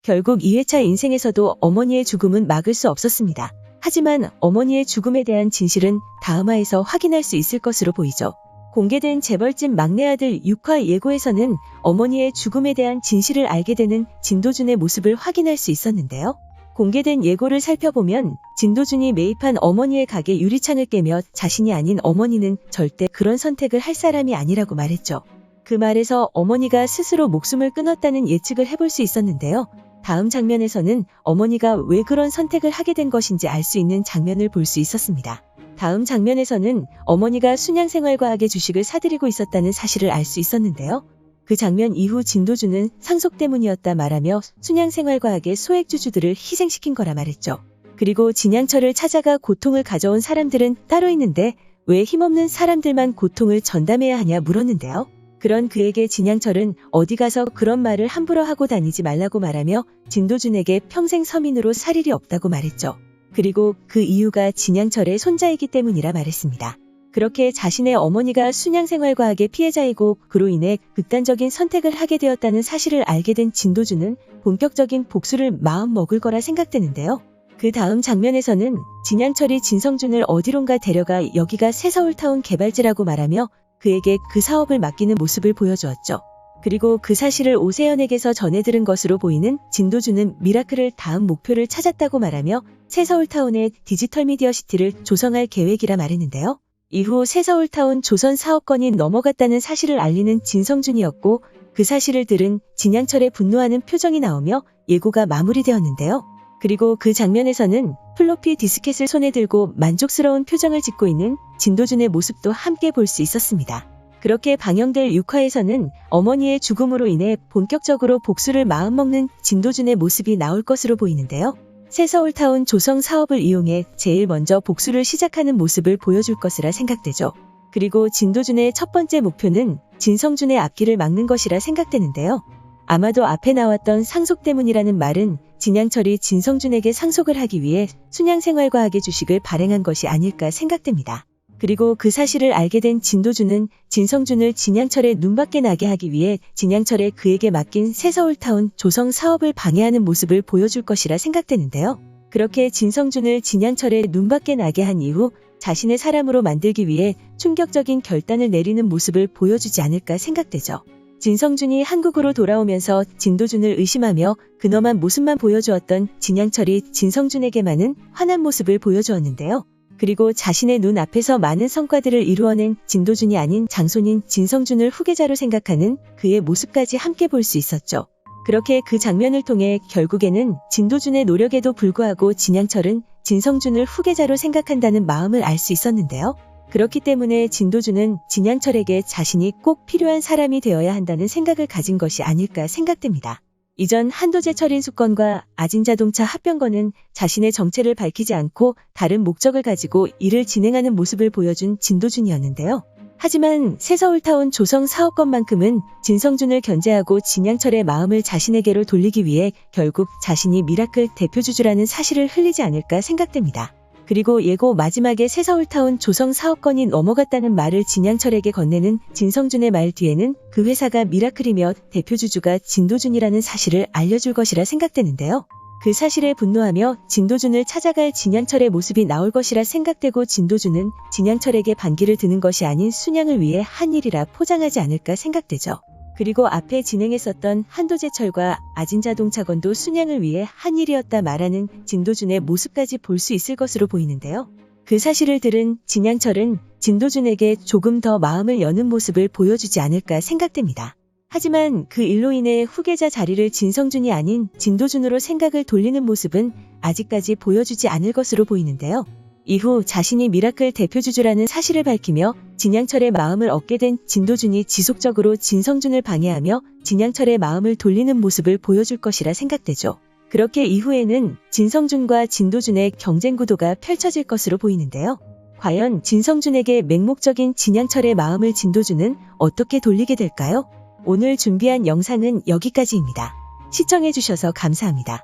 결국 2회차 인생에서도 어머니의 죽음은 막을 수 없었습니다. 하지만 어머니의 죽음에 대한 진실은 다음화에서 확인할 수 있을 것으로 보이죠. 공개된 재벌집 막내 아들 6화 예고에서는 어머니의 죽음에 대한 진실을 알게 되는 진도준의 모습을 확인할 수 있었는데요. 공개된 예고를 살펴보면 진도준이 매입한 어머니의 가게 유리창을 깨며 자신이 아닌 어머니는 절대 그런 선택을 할 사람이 아니라고 말했죠. 그 말에서 어머니가 스스로 목숨을 끊었다는 예측을 해볼 수 있었는데요. 다음 장면에서는 어머니가 왜 그런 선택을 하게 된 것인지 알 수 있는 장면을 볼 수 있었습니다. 다음 장면에서는 어머니가 순양생활과학의 주식을 사들이고 있었다는 사실을 알 수 있었는데요. 그 장면 이후 진도준은 상속 때문이었다 말하며 순양생활과학의 소액주주들을 희생시킨 거라 말했죠. 그리고 진양철을 찾아가 고통을 가져온 사람들은 따로 있는데 왜 힘없는 사람들만 고통을 전담해야 하냐 물었는데요. 그런 그에게 진양철은 어디 가서 그런 말을 함부로 하고 다니지 말라고 말하며 진도준에게 평생 서민으로 살 일이 없다고 말했죠. 그리고 그 이유가 진양철의 손자이기 때문이라 말했습니다. 그렇게 자신의 어머니가 순양생활과학의 피해자이고 그로 인해 극단적인 선택을 하게 되었다는 사실을 알게 된 진도준은 본격적인 복수를 마음먹을 거라 생각되는데요. 그 다음 장면에서는 진양철이 진성준을 어디론가 데려가 여기가 새서울타운 개발지라고 말하며 그에게 그 사업을 맡기는 모습을 보여주었죠. 그리고 그 사실을 오세연에게서 전해 들은 것으로 보이는 진도준은 미라클을 다음 목표를 찾았다고 말하며 새서울타운의 디지털 미디어 시티를 조성할 계획이라 말했는데요. 이후 새서울타운 조선 사업권이 넘어갔다는 사실을 알리는 진성준이었고 그 사실을 들은 진양철의 분노하는 표정이 나오며 예고가 마무리되었는데요. 그리고 그 장면에서는 플로피 디스켓을 손에 들고 만족스러운 표정을 짓고 있는 진도준의 모습도 함께 볼 수 있었습니다. 그렇게 방영될 6화에서는 어머니의 죽음으로 인해 본격적으로 복수를 마음먹는 진도준의 모습이 나올 것으로 보이는데요. 새서울타운 조성 사업을 이용해 제일 먼저 복수를 시작하는 모습을 보여줄 것이라 생각되죠. 그리고 진도준의 첫 번째 목표는 진성준의 앞길을 막는 것이라 생각되는데요. 아마도 앞에 나왔던 상속 때문이라는 말은 진양철이 진성준에게 상속을 하기 위해 순양생활과학의 주식을 발행한 것이 아닐까 생각됩니다. 그리고 그 사실을 알게 된 진도준은 진성준을 진양철의 눈밖에 나게 하기 위해 진양철에 그에게 맡긴 새서울타운 조성 사업을 방해하는 모습을 보여줄 것이라 생각되는데요. 그렇게 진성준을 진양철의 눈밖에 나게 한 이후 자신의 사람으로 만들기 위해 충격적인 결단을 내리는 모습을 보여주지 않을까 생각되죠. 진성준이 한국으로 돌아오면서 진도준을 의심하며 근엄한 모습만 보여주었던 진양철이 진성준에게만은 환한 모습을 보여주었는데요. 그리고 자신의 눈 앞에서 많은 성과들을 이루어낸 진도준이 아닌 장손인 진성준을 후계자로 생각하는 그의 모습까지 함께 볼 수 있었죠. 그렇게 그 장면을 통해 결국에는 진도준의 노력에도 불구하고 진양철은 진성준을 후계자로 생각한다는 마음을 알 수 있었는데요. 그렇기 때문에 진도준은 진양철에게 자신이 꼭 필요한 사람이 되어야 한다는 생각을 가진 것이 아닐까 생각됩니다. 이전 한도제철 인수권과 아진자동차 합병건은 자신의 정체를 밝히지 않고 다른 목적을 가지고 일을 진행하는 모습을 보여준 진도준이었는데요. 하지만 새서울타운 조성 사업권만큼은 진성준을 견제하고 진양철의 마음을 자신에게로 돌리기 위해 결국 자신이 미라클 대표주주라는 사실을 흘리지 않을까 생각됩니다. 그리고 예고 마지막에 새서울타운 조성 사업권이 넘어갔다는 말을 진양철에게 건네는 진성준의 말 뒤에는 그 회사가 미라클이며 대표주주가 진도준이라는 사실을 알려줄 것이라 생각되는데요. 그 사실에 분노하며 진도준을 찾아갈 진양철의 모습이 나올 것이라 생각되고 진도준은 진양철에게 반기를 드는 것이 아닌 순양을 위해 한 일이라 포장하지 않을까 생각되죠. 그리고 앞에 진행했었던 한도제철과 아진자동차건도 순양을 위해 한 일이었다 말하는 진도준의 모습까지 볼 수 있을 것으로 보이는데요. 그 사실을 들은 진양철은 진도준에게 조금 더 마음을 여는 모습을 보여주지 않을까 생각됩니다. 하지만 그 일로 인해 후계자 자리를 진성준이 아닌 진도준으로 생각을 돌리는 모습은 아직까지 보여주지 않을 것으로 보이는데요. 이후 자신이 미라클 대표주주라는 사실을 밝히며 진양철의 마음을 얻게 된 진도준이 지속적으로 진성준을 방해하며 진양철의 마음을 돌리는 모습을 보여줄 것이라 생각되죠. 그렇게 이후에는 진성준과 진도준의 경쟁 구도가 펼쳐질 것으로 보이는데요. 과연 진성준에게 맹목적인 진양철의 마음을 진도준은 어떻게 돌리게 될까요? 오늘 준비한 영상은 여기까지입니다. 시청해주셔서 감사합니다.